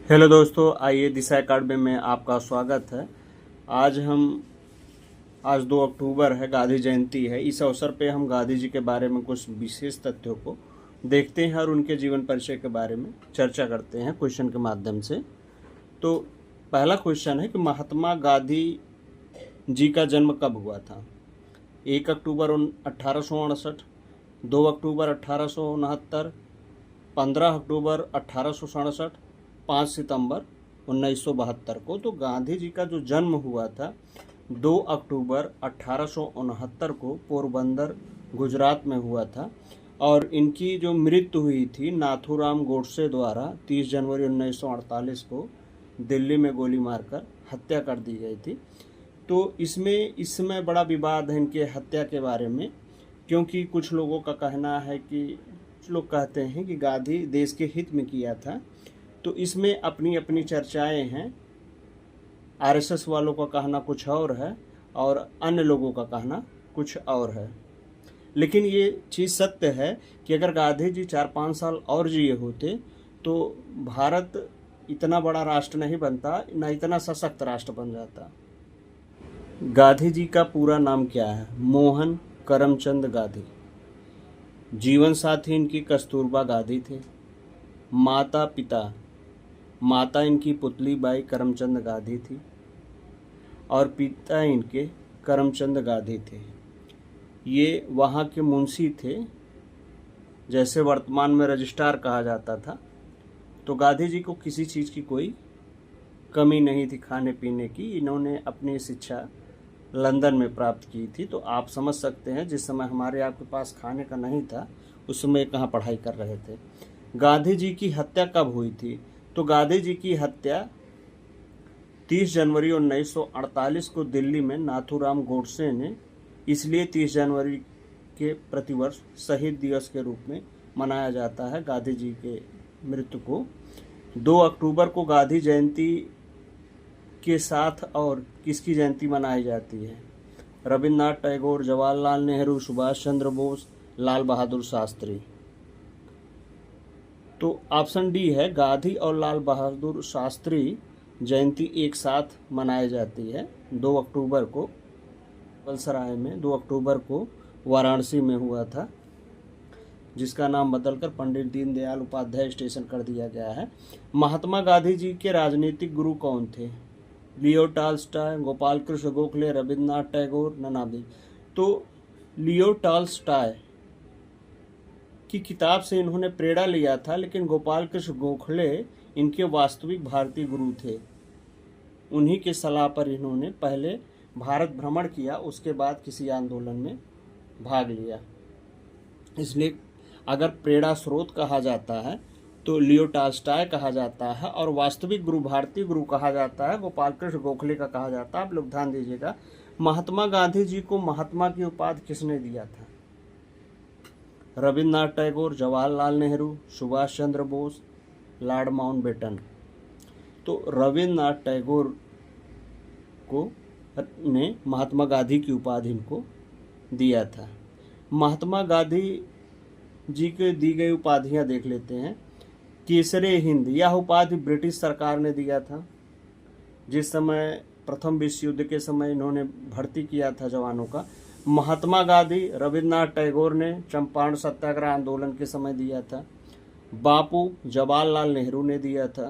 Hello दोस्तों, आइए दिशा अकादमी में आपका स्वागत है। आज हम आज 2 अक्टूबर है, गांधी जयंती है। इस अवसर पे हम गांधी जी के बारे में कुछ विशेष तथ्यों को देखते हैं और उनके जीवन परिचय के बारे में चर्चा करते हैं क्वेश्चन के माध्यम से। तो पहला क्वेश्चन है कि महात्मा गांधी जी का जन्म कब हुआ था? 1 अक्टूबर 1868, 2 अक्टूबर 1869, 15 अक्टूबर 1867, 5 सितंबर 1972 को। तो गांधी जी का जो जन्म हुआ था 2 अक्टूबर 1869 को पोरबंदर गुजरात में हुआ था और इनकी जो मृत्यु हुई थी नाथूराम गोडसे द्वारा 30 जनवरी 1948 को दिल्ली में गोली मारकर हत्या कर दी गई थी। तो इसमें इस समय बड़ा विवाद है इनके हत्या के बारे में, क्योंकि कुछ लोगों का कहना है कि कुछ लोग कहते हैं कि गांधी देश के हित में किया था। तो इसमें अपनी अपनी चर्चाएं हैं। आरएसएस वालों का कहना कुछ और है और अन्य लोगों का कहना कुछ और है। लेकिन ये चीज़ सत्य है कि अगर गांधी जी 4-5 साल और जिए होते तो भारत इतना बड़ा राष्ट्र नहीं बनता, न इतना सशक्त राष्ट्र बन जाता। गांधी जी का पूरा नाम क्या है? मोहन करमचंद गांधी। जीवन साथी इनकी कस्तूरबा गांधी थे। माता इनकी पुतली बाई करमचंद गांधी थी और पिता इनके करमचंद गांधी थे। ये वहाँ के मुंशी थे, जैसे वर्तमान में रजिस्ट्रार कहा जाता था। तो गांधी जी को किसी चीज़ की कोई कमी नहीं थी खाने पीने की। इन्होंने अपनी शिक्षा लंदन में प्राप्त की थी। तो आप समझ सकते हैं जिस समय हमारे आपके पास खाने का नहीं था उस समय कहाँ पढ़ाई कर रहे थे। गांधी जी की हत्या कब हुई थी? तो गांधी जी की हत्या 30 जनवरी 1948 को दिल्ली में नाथूराम गोडसे ने, इसलिए 30 जनवरी के प्रतिवर्ष शहीद दिवस के रूप में मनाया जाता है गांधी जी के मृत्यु को। 2 अक्टूबर को गांधी जयंती के साथ और किसकी जयंती मनाई जाती है? रविन्द्रनाथ टैगोर, जवाहरलाल नेहरू, सुभाष चंद्र बोस, लाल बहादुर शास्त्री। तो ऑप्शन डी है, गांधी और लाल बहादुर शास्त्री जयंती एक साथ मनाई जाती है 2 अक्टूबर को। बलसराय में 2 अक्टूबर को वाराणसी में हुआ था, जिसका नाम बदलकर पंडित दीनदयाल उपाध्याय स्टेशन कर दिया गया है। महात्मा गांधी जी के राजनीतिक गुरु कौन थे? लियो टॉल्स्टॉय, गोपाल कृष्ण गोखले, रविन्द्रनाथ टैगोर, ननादी। तो लियो टॉल्स्टॉय की किताब से इन्होंने प्रेरणा लिया था, लेकिन गोपाल कृष्ण गोखले इनके वास्तविक भारतीय गुरु थे। उन्हीं के सलाह पर इन्होंने पहले भारत भ्रमण किया, उसके बाद किसी आंदोलन में भाग लिया। इसलिए अगर प्रेरणा स्रोत कहा जाता है तो लियो टॉल्स्टॉय कहा जाता है और वास्तविक गुरु, भारतीय गुरु कहा जाता है गोपाल कृष्ण गोखले का कहा जाता है। आप लोग ध्यान दीजिएगा। महात्मा गांधी जी को महात्मा की उपाधि किसने दिया था? Rabindranath Tagore, Jawaharlal Nehru, Subhash Chandra Bose, Lord Mountbatten. तो रविन्द्रनाथ टैगोर को ने महात्मा गांधी की उपाधि इनको दिया था। महात्मा गांधी जी के दी गई उपाधियां देख लेते हैं। केसरे हिंद, यह उपाधि ब्रिटिश सरकार ने दिया था। जिस समय प्रथम विश्व युद्ध के समय इन्होंने भर्ती किया था जवानों का। महात्मा गांधी रविन्द्रनाथ टैगोर ने चंपारण सत्याग्रह आंदोलन के समय दिया था। बापू जवाहरलाल नेहरू ने दिया था।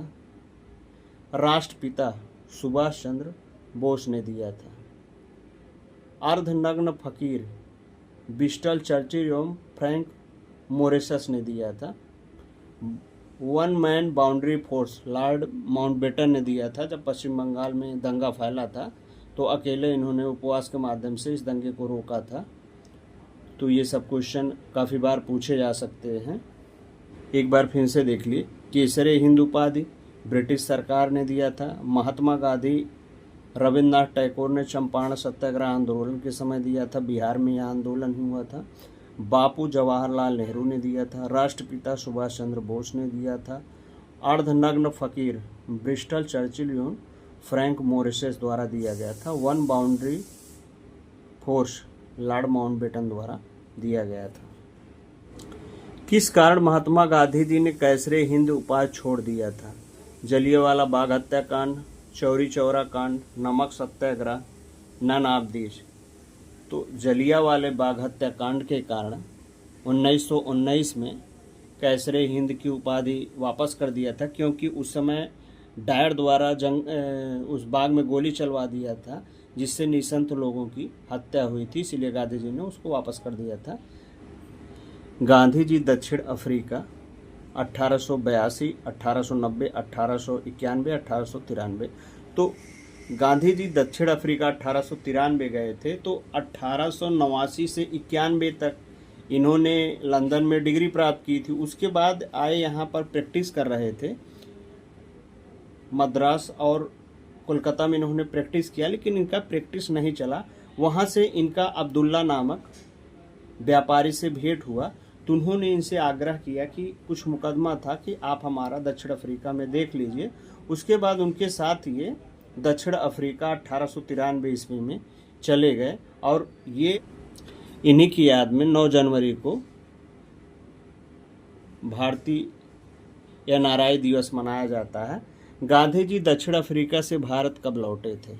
राष्ट्रपिता सुभाष चंद्र बोस ने दिया था। अर्धनग्न फकीर विंस्टन चर्चिल एवं फ्रैंक मोरेसस ने दिया था। One man boundary force Lord Mountbatten ने दिया था। जब पश्चिम बंगाल में दंगा फैला था तो अकेले इन्होंने उपवास के माध्यम से इस दंगे को रोका था। तो ये सब क्वेश्चन काफ़ी बार पूछे जा सकते हैं। एक बार फिर से देख लिए। केसरे हिंद उपाधि ब्रिटिश सरकार ने दिया था। महात्मा गांधी रविन्द्रनाथ टैगोर ने चंपारण सत्याग्रह आंदोलन के समय दिया था। बिहार में यह आंदोलन हुआ था। बापू जवाहरलाल नेहरू ने दिया था। राष्ट्रपिता सुभाष चंद्र बोस ने दिया था। अर्धनग्न फकीर ब्रिस्टल चर्चिल एवं फ्रैंक मोरेसेस द्वारा दिया गया था। One boundary force Lord Mountbatten द्वारा दिया गया था। किस कारण महात्मा गांधी जी ने कैसरे हिंद उपाधि छोड़ दिया था? जलियांवाला बाग हत्याकांड, चौरी चौरा कांड, नमक सत्याग्रह, नन ऑफ दीज। तो जलियांवाले बाग हत्याकांड के कारण 1919 में कैसरे हिंद की उपाधि वापस कर दिया था, क्योंकि उस समय डायर द्वारा उस बाग में गोली चलवा दिया था, जिससे निसंत लोगों की हत्या हुई थी, इसलिए गांधी जी ने उसको वापस कर दिया था। गांधी जी दक्षिण अफ्रीका 1882, 1890, 1891, 1893। तो गांधी जी दक्षिण अफ्रीका 1893 गए थे, तो 1889 से 91 तक इन्होंने लंदन में डिग्री प्राप्त की थी। उसके बाद आए यहाँ पर प्रैक्टिस कर रहे थे। मद्रास और कोलकाता में इन्होंने प्रैक्टिस किया, लेकिन इनका प्रैक्टिस नहीं चला। वहाँ से इनका अब्दुल्ला नामक व्यापारी से भेंट हुआ, तो उन्होंने इनसे आग्रह किया कि कुछ मुकदमा था कि आप हमारा दक्षिण अफ्रीका में देख लीजिए। उसके बाद उनके साथ ये दक्षिण अफ्रीका 1893 ईस्वी में चले गए, और ये इन्हीं की याद में 9 जनवरी को भारतीय एनआरआई दिवस मनाया जाता है। गांधी जी दक्षिण अफ्रीका से भारत कब लौटे थे?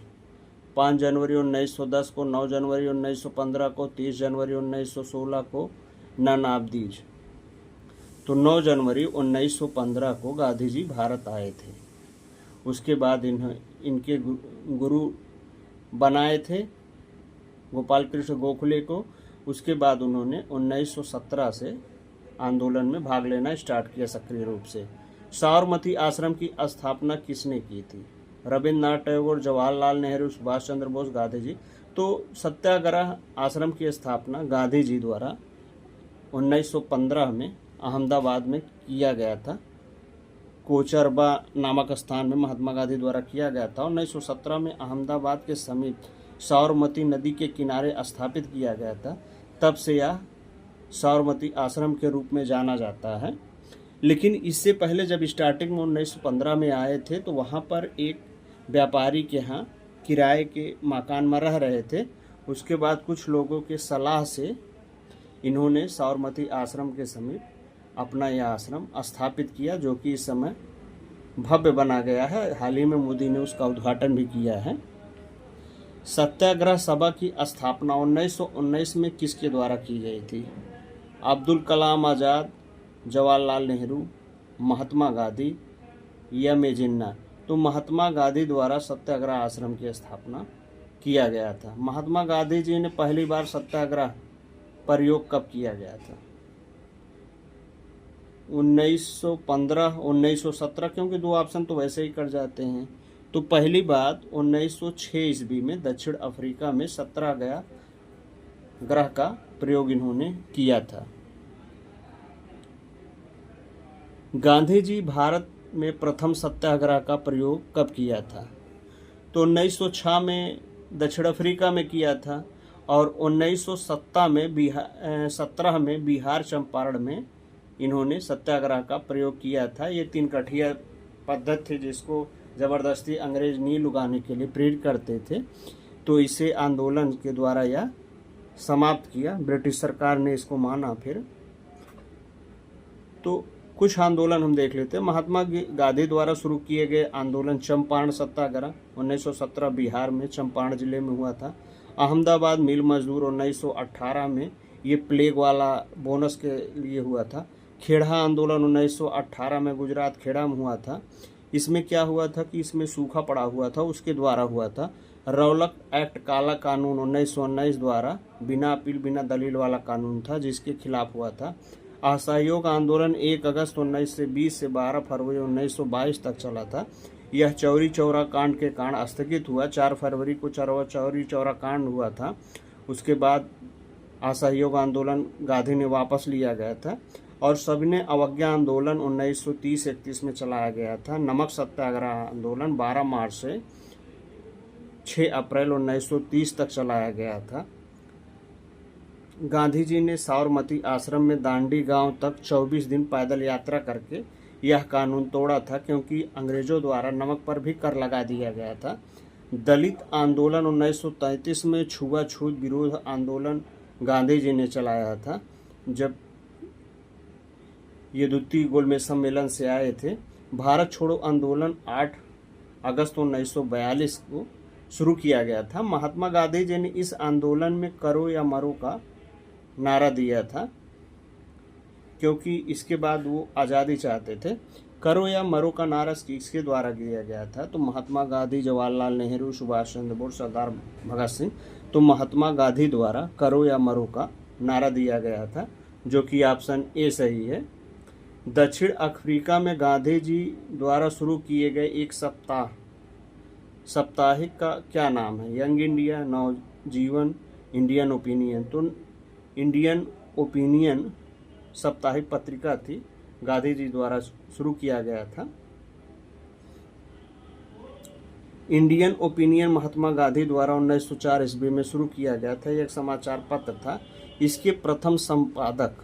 5 जनवरी 1910 को, 9 जनवरी 1915 को, 30 जनवरी 1916 को, नन ऑफ दीज। तो 9 जनवरी 1915 को गांधी जी भारत आए थे। उसके बाद इनके गुरु बनाए थे गोपाल कृष्ण गोखले को। उसके बाद उन्होंने 1917 से आंदोलन में भाग लेना स्टार्ट किया सक्रिय रूप से। साबरमती आश्रम की स्थापना किसने की थी? रविंद्रनाथ टैगोर, जवाहरलाल नेहरू, सुभाष चंद्र बोस, गांधी जी। तो सत्याग्रह आश्रम की स्थापना गांधी जी द्वारा 1915 में अहमदाबाद में किया गया था। कोचरबा नामक स्थान में महात्मा गांधी द्वारा किया गया था। 1917 में अहमदाबाद के समीप साबरमती नदी के किनारे स्थापित किया गया था। तब से यह साबरमती आश्रम के रूप में जाना जाता है। लेकिन इससे पहले जब स्टार्टिंग में 1915 में आए थे, तो वहाँ पर एक व्यापारी के यहाँ किराए के मकान में रह रहे थे। उसके बाद कुछ लोगों के सलाह से इन्होंने साबरमती आश्रम के समीप अपना यह आश्रम स्थापित किया, जो कि इस समय भव्य बना गया है। हाल ही में मोदी ने उसका उद्घाटन भी किया है। सत्याग्रह सभा की स्थापना 1919 में किसके द्वारा की गई थी? अब्दुल कलाम आज़ाद, जवाहरलाल नेहरू, महात्मा गांधी या जिन्ना। तो महात्मा गांधी द्वारा सत्याग्रह आश्रम की स्थापना किया गया था। महात्मा गांधी जी ने पहली बार सत्याग्रह प्रयोग कब किया गया था? 1915, 1917, क्योंकि 2 ऑप्शन तो वैसे ही कट जाते हैं। तो पहली बात 1906 ईस्वी में दक्षिण अफ्रीका में सत्याग्रह का प्रयोग इन्होंने किया था। गांधी जी भारत में प्रथम सत्याग्रह का प्रयोग कब किया था? तो 1906 में दक्षिण अफ्रीका में किया था, और 1917 में बिहार चंपारण में इन्होंने सत्याग्रह का प्रयोग किया था। ये 3 कठिया पद्धति थी, जिसको ज़बरदस्ती अंग्रेज नील उगाने के लिए प्रेरित करते थे। तो इसे आंदोलन के द्वारा यह समाप्त किया। ब्रिटिश सरकार ने इसको माना। फिर तो कुछ आंदोलन हम देख लेते हैं। महात्मा गांधी द्वारा शुरू किए गए आंदोलन चंपारण सत्याग्रह 1917 बिहार में चंपारण जिले में हुआ था। अहमदाबाद मिल मजदूर 1918 में, ये प्लेग वाला बोनस के लिए हुआ था। खेड़ा आंदोलन 1918 में गुजरात खेड़ा में हुआ था। इसमें क्या हुआ था कि इसमें सूखा पड़ा हुआ था, उसके द्वारा हुआ था। रौलक एक्ट काला कानून 1919 द्वारा बिना अपील बिना दलील वाला कानून था, जिसके खिलाफ हुआ था। असहयोग आंदोलन 1 अगस्त 1920 से 12 फरवरी 1922 तक चला था। यह चौरी चौरा कांड के कारण स्थगित हुआ। 4 फरवरी को चौरी चौरा कांड हुआ था। उसके बाद असहयोग आंदोलन गांधी ने वापस लिया गया था, और सविनय अवज्ञा आंदोलन 1930-31 में चलाया गया था। नमक सत्याग्रह आंदोलन 12 मार्च से 6 अप्रैल 1930 तक चलाया गया था। गांधी जी ने साबरमती आश्रम में दांडी गांव तक 24 दिन पैदल यात्रा करके यह कानून तोड़ा था, क्योंकि अंग्रेजों द्वारा नमक पर भी कर लगा दिया गया था। दलित आंदोलन 1933 में छुआछूत विरोध आंदोलन गांधी जी ने चलाया था, जब ये द्वितीय गोलमेज सम्मेलन से आए थे। भारत छोड़ो आंदोलन 8 अगस्त 1942 को शुरू किया गया था। महात्मा गांधी जी ने इस आंदोलन में करो या मरो का नारा दिया था, क्योंकि इसके बाद वो आज़ादी चाहते थे। करो या मरो का नारा किसके द्वारा दिया गया था? तो महात्मा गांधी, जवाहरलाल नेहरू, सुभाष चंद्र बोस, सरदार भगत सिंह। तो महात्मा गांधी द्वारा करो या मरो का नारा दिया गया था, जो कि ऑप्शन ए सही है। दक्षिण अफ्रीका में गांधी जी द्वारा शुरू किए गए एक साप्ताहिक का क्या नाम है? यंग इंडिया, नवजीवन, इंडियन ओपिनियन। तो इंडियन ओपिनियन साप्ताहिक पत्रिका थी, गांधी जी द्वारा शुरू किया गया था। इंडियन ओपिनियन महात्मा गांधी द्वारा 1904 ईस्वी में शुरू किया गया था। यह एक समाचार पत्र था। इसके प्रथम संपादक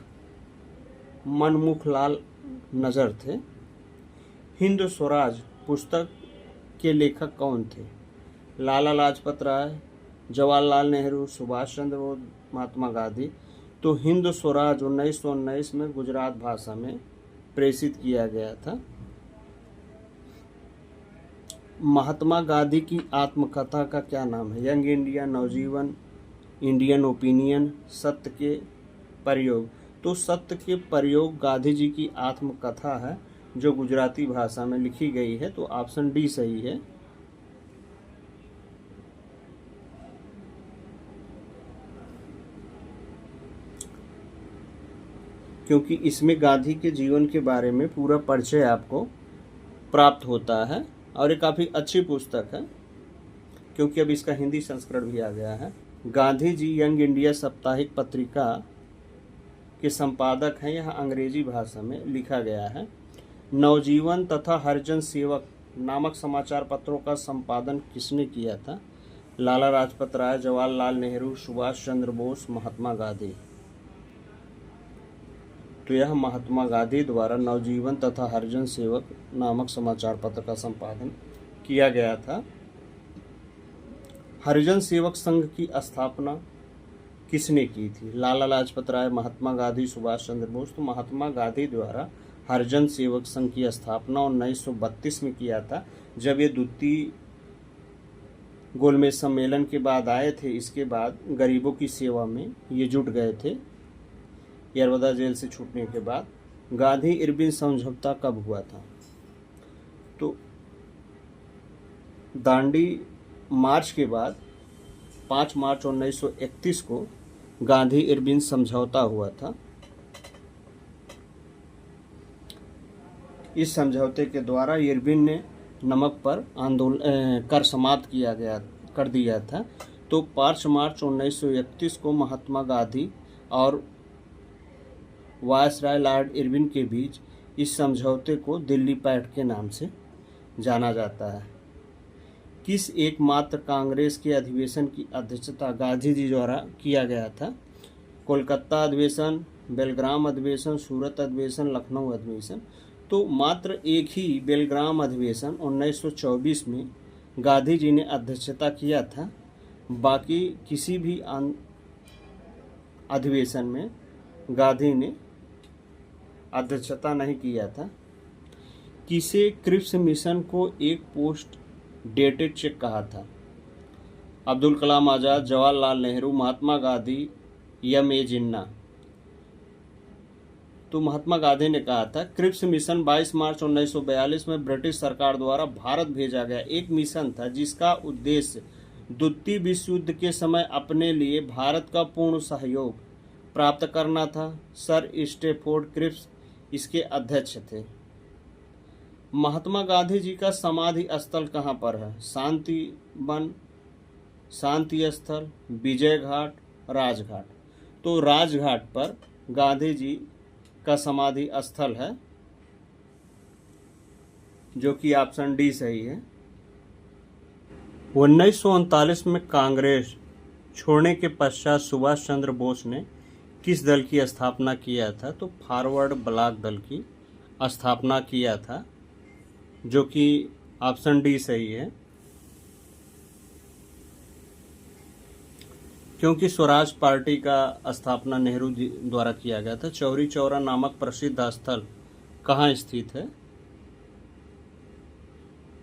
मनमुखलाल नजर थे। हिंद स्वराज पुस्तक के लेखक कौन थे? लाला लाजपत राय, जवाहरलाल नेहरू, सुभाष चंद्र बोस, महात्मा गांधी। तो हिंद स्वराज 1919 में गुजरात भाषा में प्रेषित किया गया था। महात्मा गांधी की आत्मकथा का क्या नाम है? यंग इंडिया, नवजीवन, इंडियन ओपिनियन, सत्य के प्रयोग। तो सत्य के प्रयोग गांधी जी की आत्मकथा है, जो गुजराती भाषा में लिखी गई है। तो ऑप्शन डी सही है। क्योंकि इसमें गांधी के जीवन के बारे में पूरा परिचय आपको प्राप्त होता है और ये काफ़ी अच्छी पुस्तक है, क्योंकि अब इसका हिंदी संस्करण भी आ गया है। गांधी जी यंग इंडिया साप्ताहिक पत्रिका के संपादक हैं। यह अंग्रेजी भाषा में लिखा गया है। नवजीवन तथा हरिजन सेवक नामक समाचार पत्रों का संपादन किसने किया था? लाला लाजपत राय, जवाहरलाल नेहरू, सुभाष चंद्र बोस, महात्मा गांधी। तो यह महात्मा गांधी द्वारा नवजीवन तथा हरिजन सेवक नामक समाचार पत्र का संपादन किया गया था। हरिजन सेवक संघ की स्थापना किसने की थी? लाला लाजपत राय, महात्मा गांधी, सुभाष चंद्र बोस। तो महात्मा गांधी द्वारा हरिजन सेवक संघ की स्थापना 1932 में किया था, जब ये द्वितीय गोलमेज सम्मेलन के बाद आए थे। इसके बाद गरीबों की सेवा में ये जुट गए थे, यरवदा जेल से छूटने के बाद। गांधी इरविन समझौता कब हुआ था? तो दांडी मार्च के बाद 5 मार्च 1931 को गांधी इरविन समझौता हुआ था। इस समझौते के द्वारा इरविन ने नमक पर कर समाप्त कर दिया था। तो 5 मार्च 1931 को महात्मा गांधी और वायसराय लॉर्ड इरविन के बीच इस समझौते को दिल्ली पैक्ट के नाम से जाना जाता है। किस एकमात्र कांग्रेस के अधिवेशन की अध्यक्षता गांधी जी द्वारा किया गया था? कोलकाता अधिवेशन, बेलग्राम अधिवेशन, सूरत अधिवेशन, लखनऊ अधिवेशन। तो मात्र एक ही बेलग्राम अधिवेशन 1924 में गांधी जी ने अध्यक्षता किया था। बाकी किसी भी अधिवेशन में गांधी ने अध्यक्षता नहीं किया था। किसे क्रिप्स मिशन को एक पोस्ट डेटेड चेक कहा था? अब्दुल कलाम आज़ाद, जवाहरलाल नेहरू, महात्मा गांधी, एम.ए. जिन्ना। तो महात्मा गांधी ने कहा था। क्रिप्स मिशन 22 मार्च 1942 में ब्रिटिश सरकार द्वारा भारत भेजा गया एक मिशन था, जिसका उद्देश्य द्वितीय विश्व युद्ध के समय अपने लिए भारत का पूर्ण सहयोग प्राप्त करना था। सर स्टैफोर्ड क्रिप्स इसके अध्यक्ष थे। महात्मा गांधी जी का समाधि स्थल कहाँ पर है? शांति वन, शांति स्थल, विजय घाट, राजघाट। तो राजघाट पर गांधी जी का समाधि स्थल है, जो कि ऑप्शन डी सही है। 1939 में कांग्रेस छोड़ने के पश्चात सुभाष चंद्र बोस ने किस दल की स्थापना किया था? तो फॉरवर्ड ब्लॉक दल की स्थापना किया था, जो कि ऑप्शन डी सही है। क्योंकि स्वराज पार्टी का स्थापना नेहरू द्वारा किया गया था। चौरी चौरा नामक प्रसिद्ध स्थल कहाँ स्थित है?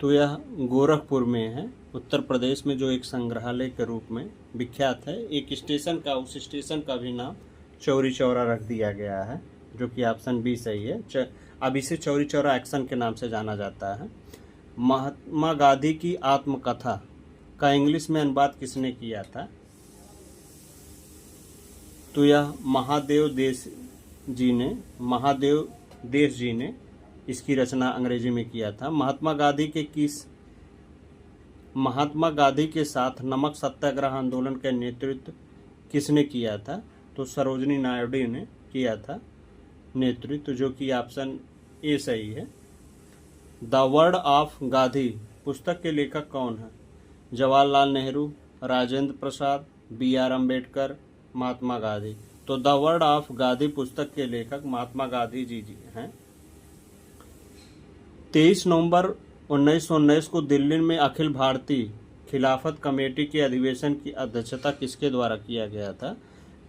तो यह गोरखपुर में है, उत्तर प्रदेश में, जो एक संग्रहालय के रूप में विख्यात है। एक स्टेशन का, उस स्टेशन का भी नाम चौरी चौरा रख दिया गया है, जो कि ऑप्शन बी सही है। अब इसे चौरी चौरा एक्शन के नाम से जाना जाता है। महात्मा गांधी की आत्मकथा का इंग्लिश में अनुवाद किसने किया था? तो यह महादेव देश जी ने इसकी रचना अंग्रेजी में किया था। महात्मा गांधी के साथ नमक सत्याग्रह आंदोलन का नेतृत्व किसने किया था? तो सरोजिनी नायडू ने किया था नेतृत्व, जो कि ऑप्शन ए सही है। द वर्ड ऑफ गांधी पुस्तक के लेखक कौन है? जवाहरलाल नेहरू, राजेंद्र प्रसाद, बी.आर. अम्बेडकर, महात्मा गांधी। तो द वर्ड ऑफ गांधी पुस्तक के लेखक महात्मा गांधी जी हैं। 23 नवंबर 1919 को दिल्ली में अखिल भारतीय खिलाफत कमेटी के अधिवेशन की अध्यक्षता किसके द्वारा किया गया था?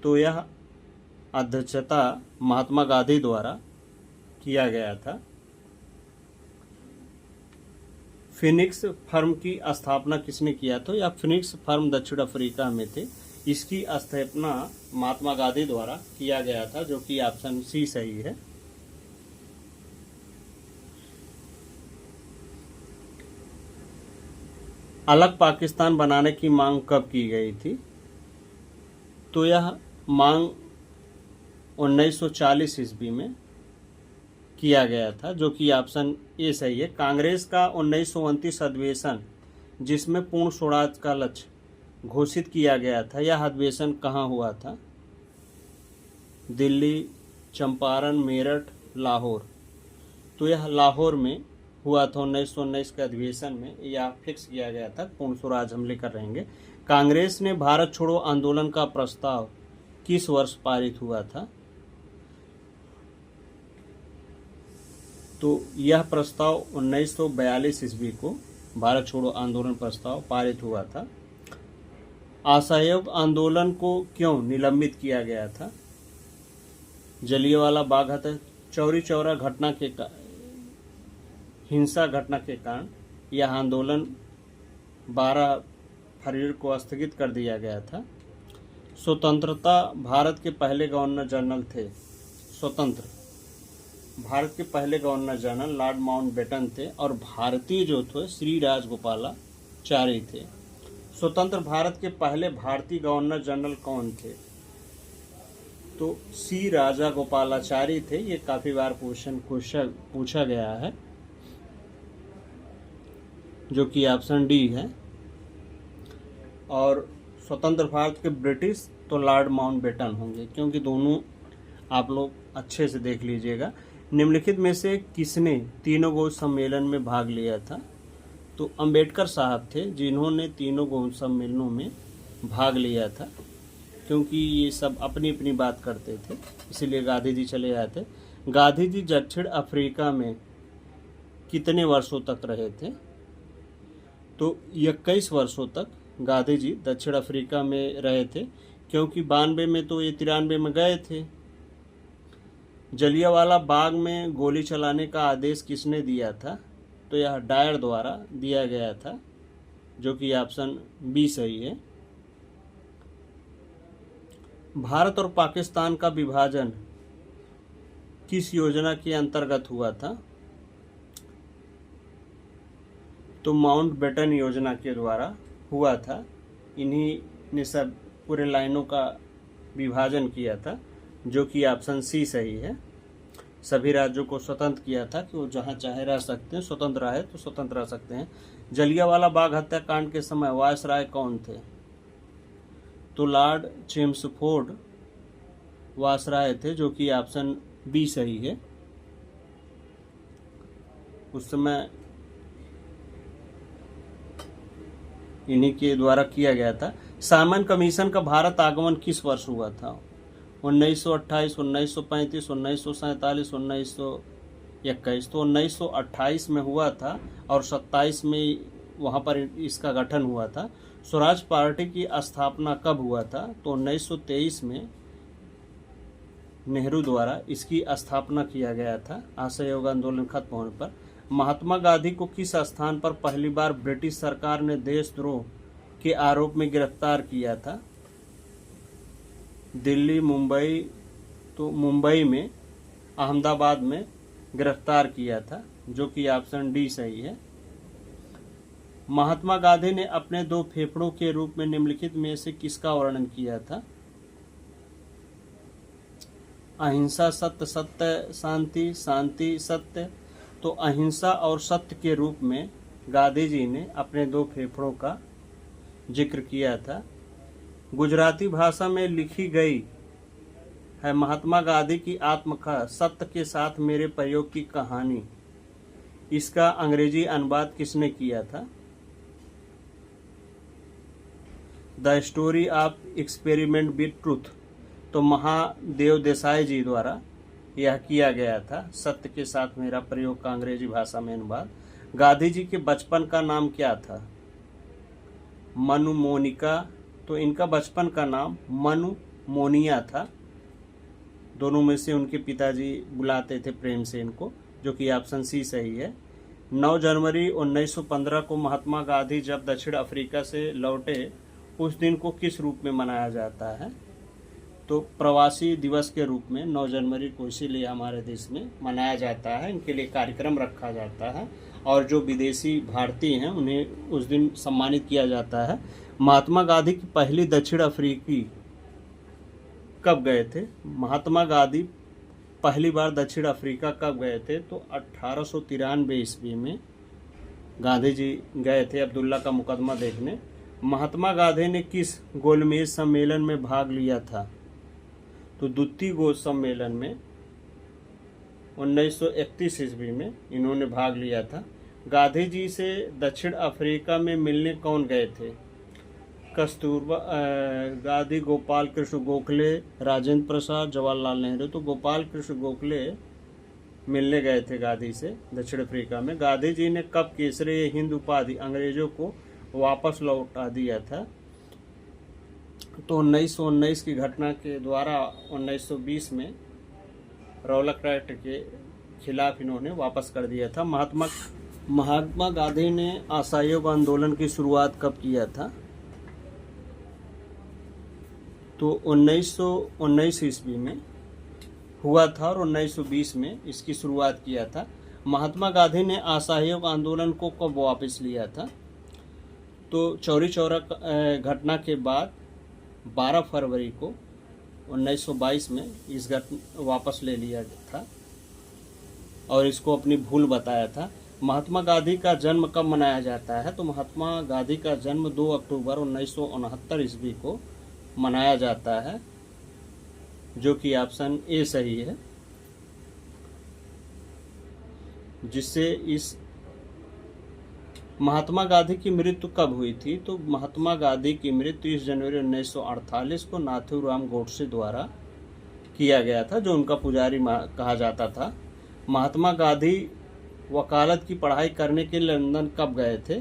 तो यह अध्यक्षता महात्मा गांधी द्वारा किया गया था। फिनिक्स फर्म की स्थापना किसने किया? तो यह फिनिक्स फर्म दक्षिण अफ्रीका में थे। इसकी स्थापना महात्मा गांधी द्वारा किया गया था, जो कि ऑप्शन सी सही है। अलग पाकिस्तान बनाने की मांग कब की गई थी? तो यह मांग 1940 ईस्वी में किया गया था, जो कि ऑप्शन ए सही है। कांग्रेस का 1929 अधिवेशन, जिसमें पूर्ण स्वराज का लक्ष्य घोषित किया गया था, यह अधिवेशन कहाँ हुआ था? दिल्ली, चंपारण, मेरठ, लाहौर। तो यह लाहौर में हुआ था 1919 के अधिवेशन में, यह फिक्स किया गया था। पूर्ण स्वराज हम लेकर रहेंगे। कांग्रेस ने भारत छोड़ो आंदोलन का प्रस्ताव किस वर्ष पारित हुआ था? तो यह प्रस्ताव 1942 ईस्वी को भारत छोड़ो आंदोलन प्रस्ताव पारित हुआ था। असहयोग आंदोलन को क्यों निलंबित किया गया था? जलियांवाला बाग हत्या, चौरी चौरा घटना के हिंसा घटना के कारण यह आंदोलन 12 फरवरी को स्थगित कर दिया गया था। स्वतंत्रता भारत के पहले गवर्नर जनरल थे। स्वतंत्र भारत के पहले गवर्नर जनरल लॉर्ड माउंटबेटन थे, और भारतीय जो थे श्री राजगोपालाचारी थे। स्वतंत्र भारत के पहले भारतीय गवर्नर जनरल कौन थे? तो सी राजागोपालाचारी थे। ये काफी बार पूछा गया है, जो कि ऑप्शन डी है। और स्वतंत्र भारत के ब्रिटिश तो लॉर्ड माउंटबेटन होंगे, क्योंकि दोनों आप लोग अच्छे से देख लीजिएगा। निम्नलिखित में से किसने तीनों गो सम्मेलन में भाग लिया था? तो अंबेडकर साहब थे, जिन्होंने तीनों गो सम्मेलनों में भाग लिया था, क्योंकि ये सब अपनी अपनी बात करते थे, इसीलिए गांधी जी चले आए थे। गांधी जी दक्षिण अफ्रीका में कितने वर्षों तक रहे थे? तो 21 वर्षों तक गांधी जी दक्षिण अफ्रीका में रहे थे, क्योंकि 92 में तो ये 93 में गए थे। जलियांवाला बाग में गोली चलाने का आदेश किसने दिया था? तो यह डायर द्वारा दिया गया था, जो कि ऑप्शन बी सही है। भारत और पाकिस्तान का विभाजन किस योजना के अंतर्गत हुआ था? तो माउंटबेटन योजना के द्वारा हुआ था। इन्हीं ने सब पूरे लाइनों का विभाजन किया था, जो कि ऑप्शन सी सही है। सभी राज्यों को स्वतंत्र किया था कि वो जहाँ चाहे रह सकते हैं, स्वतंत्र रहे तो स्वतंत्र रह सकते हैं। जलियांवाला बाग हत्याकांड के समय वायसराय कौन थे? तो लॉर्ड चेम्सफोर्ड वायसराय थे, जो कि ऑप्शन बी सही है। उस समय इन्हीं के द्वारा किया गया था। साइमन कमीशन का भारत आगमन किस वर्ष हुआ था? 1928, 1935, 1947, 1921। तो 1928 में हुआ था, और 27 में वहाँ पर इसका गठन हुआ था। स्वराज पार्टी की स्थापना कब हुआ था? तो 1923 में नेहरू द्वारा इसकी स्थापना किया गया था, असहयोग आंदोलन खत्म होने पर। महात्मा गांधी को किस स्थान पर पहली बार ब्रिटिश सरकार ने देशद्रोह के आरोप में गिरफ्तार किया था? दिल्ली, मुंबई, तो मुंबई में, अहमदाबाद में गिरफ्तार किया था, जो कि ऑप्शन डी सही है। महात्मा गांधी ने अपने दो फेफड़ों के रूप में निम्नलिखित में से किसका वर्णन किया था? अहिंसा, सत्य, सत्य, शांति, शांति, सत्य। तो अहिंसा और सत्य के रूप में गांधी जी ने अपने दो फेफड़ों का जिक्र किया था। गुजराती भाषा में लिखी गई है महात्मा गांधी की आत्मकथा सत्य के साथ मेरे प्रयोग की कहानी, इसका अंग्रेजी अनुवाद किसने किया था? The story of experiment with truth. तो महादेव देसाई जी द्वारा यह किया गया था, सत्य के साथ मेरा प्रयोग का अंग्रेजी भाषा में अनुवाद। गांधी जी के बचपन का नाम क्या था? मनु मोनिका। तो इनका बचपन का नाम मनु मोनिया था। दोनों में से उनके पिताजी बुलाते थे प्रेम से इनको, जो कि ऑप्शन सी सही है। 9 जनवरी 1915 को महात्मा गांधी जब दक्षिण अफ्रीका से लौटे, उस दिन को किस रूप में मनाया जाता है? तो प्रवासी दिवस के रूप में 9 जनवरी को इसीलिए हमारे देश में मनाया जाता है। इनके लिए कार्यक्रम रखा जाता है और जो विदेशी भारतीय हैं उन्हें उस दिन सम्मानित किया जाता है। महात्मा गांधी की पहली दक्षिण अफ्रीकी कब गए थे? महात्मा गांधी पहली बार दक्षिण अफ्रीका कब गए थे? तो 1893 ईस्वी में गांधी जी गए थे अब्दुल्ला का मुकदमा देखने। महात्मा गांधी ने किस गोलमेज सम्मेलन में भाग लिया था? तो द्वितीय गोल सम्मेलन में 1931 ईस्वी में इन्होंने भाग लिया था। गांधी जी से दक्षिण अफ्रीका में मिलने कौन गए थे? कस्तूरबा गांधी, गोपाल कृष्ण गोखले, राजेंद्र प्रसाद, जवाहरलाल नेहरू। तो गोपाल कृष्ण गोखले मिलने गए थे गांधी से दक्षिण अफ्रीका में। गांधी जी ने कब केसरे हिंद उपाधि अंग्रेजों को वापस लौटा दिया था? तो 1919 की घटना के द्वारा 1920 में रौलक एक्ट के खिलाफ इन्होंने वापस कर दिया था। महात्मा गांधी ने असहयोग आंदोलन की शुरुआत कब किया था? तो 1919 ईस्वी में हुआ था और 1920 में इसकी शुरुआत किया था। महात्मा गांधी ने असहयोग आंदोलन को कब वापस लिया था? तो चौरी चौरा घटना के बाद 12 फरवरी को 1922 में इस घटना वापस ले लिया था और इसको अपनी भूल बताया था। महात्मा गांधी का जन्म कब मनाया जाता है? तो महात्मा गांधी का जन्म 2 अक्टूबर 1969 ईस्वी को मनाया जाता है, जो कि ऑप्शन ए सही है। जिससे इस महात्मा गांधी की मृत्यु कब हुई थी? तो महात्मा गांधी की मृत्यु 30 जनवरी 1948 को नाथूराम गोडसे द्वारा किया गया था, जो उनका पुजारी कहा जाता था। महात्मा गांधी वकालत की पढ़ाई करने के लिए लंदन कब गए थे?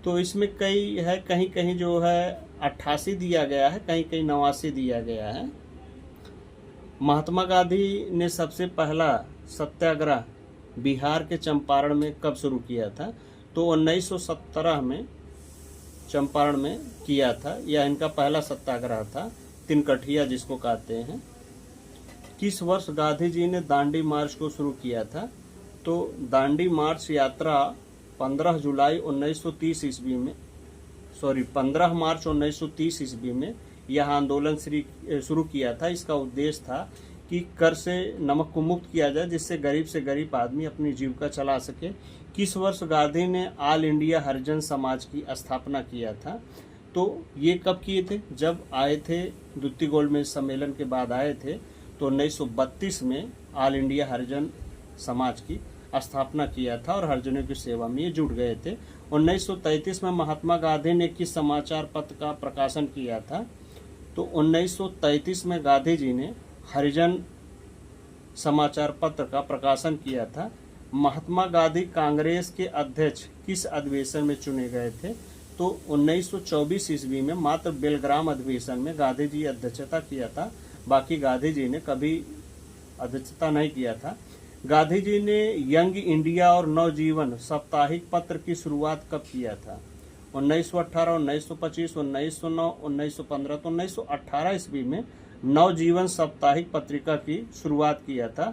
तो इसमें कहीं कहीं जो है 88 दिया गया है, कहीं कहीं 89 दिया गया है। महात्मा गांधी ने सबसे पहला सत्याग्रह बिहार के चंपारण में कब शुरू किया था? तो 1917 में चंपारण में किया था। यह इनका पहला सत्याग्रह था, तिनकठिया जिसको कहते हैं। किस वर्ष गांधी जी ने दांडी मार्च को शुरू किया था? तो दांडी मार्च यात्रा 15 जुलाई 1930 ईस्वी में 15 मार्च 1930 ईस्वी में यह आंदोलन शुरू किया था। इसका उद्देश्य था कि कर से नमक को मुक्त किया जाए, जिससे गरीब से गरीब आदमी अपनी जीविका चला सके। किस वर्ष गांधी ने ऑल इंडिया हरिजन समाज की स्थापना किया था? तो ये कब किए थे? जब आए थे द्वितीय गोलमेज सम्मेलन के बाद आए थे, तो 1932 में ऑल इंडिया हरिजन समाज की स्थापना किया था और हरिजनों की सेवा में ये जुट गए थे। 1933 में महात्मा गांधी ने किस समाचार पत्र का प्रकाशन किया था? तो 1933 में गांधी जी ने हरिजन समाचार पत्र का प्रकाशन किया था। महात्मा गांधी कांग्रेस के अध्यक्ष किस अधिवेशन में चुने गए थे? तो 1924 ईस्वी में मात्र बेलग्राम अधिवेशन में गांधी जी अध्यक्षता किया था, बाकी गांधी जी ने कभी अध्यक्षता नहीं किया था। गांधी जी ने यंग इंडिया और नवजीवन साप्ताहिक पत्र की शुरुआत कब किया था? 1918, 1925, 1909, 1915। तो 1918 ईस्वी में नवजीवन साप्ताहिक पत्रिका की शुरुआत किया था।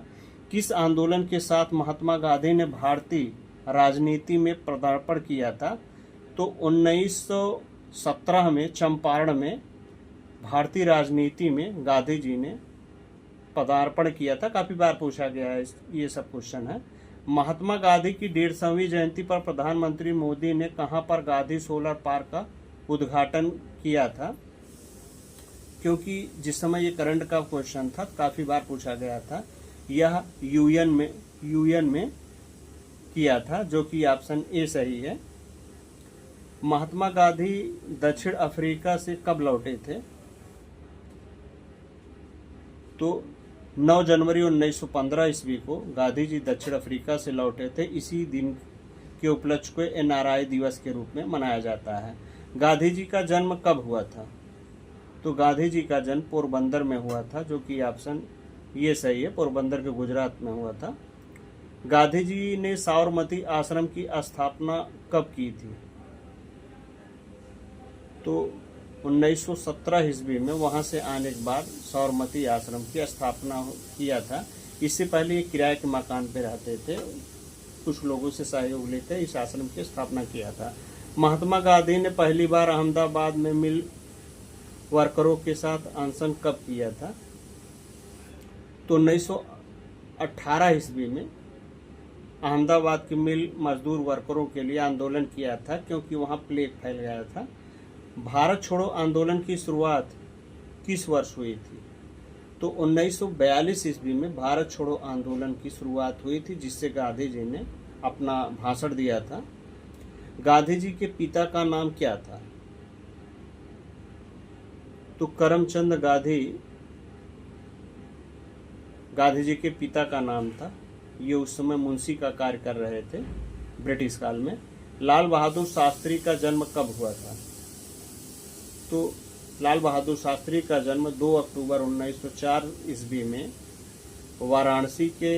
किस आंदोलन के साथ महात्मा गांधी ने भारतीय राजनीति में पदार्पण किया था? तो 1917 में चंपारण में भारतीय राजनीति में गांधी जी ने पदार्पण किया था। काफी बार पूछा गया है, ये सब क्वेश्चन है। महात्मा गांधी की 150वीं जयंती पर प्रधानमंत्री मोदी ने कहां पर गांधी सोलर पार्क का उद्घाटन किया था? क्योंकि जिस समय ये करंट का क्वेश्चन था, काफी बार पूछा गया था। यह यूएन में किया था, जो कि ऑप्शन ए सही है। महात्मा गांधी दक्षिण अफ्रीका से कब लौटे थे? तो 9 जनवरी 1915 ईस्वी को गांधी जी दक्षिण अफ्रीका से लौटे थे। इसी दिन के उपलक्ष्य को एनआरआई दिवस के रूप में मनाया जाता है। गांधी जी का जन्म कब हुआ था? तो गांधी जी का जन्म पोरबंदर में हुआ था, जो कि ऑप्शन ये सही है, पोरबंदर के गुजरात में हुआ था। गांधी जी ने साबरमती आश्रम की स्थापना कब की थी? तो 1917 ईस्वी में वहां से आने के बाद साबरमती आश्रम की स्थापना किया था। इससे पहले ये किराए के मकान पे रहते थे, कुछ लोगों से सहयोग लेकर इस आश्रम की स्थापना किया था। महात्मा गांधी ने पहली बार अहमदाबाद में मिल वर्करों के साथ अनशन कब किया था? तो 1918 ईस्वी में अहमदाबाद के मिल मजदूर वर्करों के लिए आंदोलन किया था, क्योंकि वहां प्लेग फैल गया था। भारत छोड़ो आंदोलन की शुरुआत किस वर्ष हुई थी? तो 1942 ईस्वी में भारत छोड़ो आंदोलन की शुरुआत हुई थी, जिससे गांधी जी ने अपना भाषण दिया था। गांधी जी के पिता का नाम क्या था? तो करमचंद गांधी गांधी जी के पिता का नाम था। ये उस समय मुंशी का कार्य कर रहे थे ब्रिटिश काल में। लाल बहादुर शास्त्री का जन्म कब हुआ था? तो लाल बहादुर शास्त्री का जन्म 2 अक्टूबर 1904 ईस्वी में वाराणसी के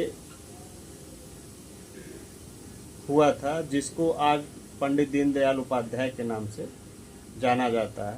हुआ था, जिसको आज पंडित दीनदयाल उपाध्याय के नाम से जाना जाता है।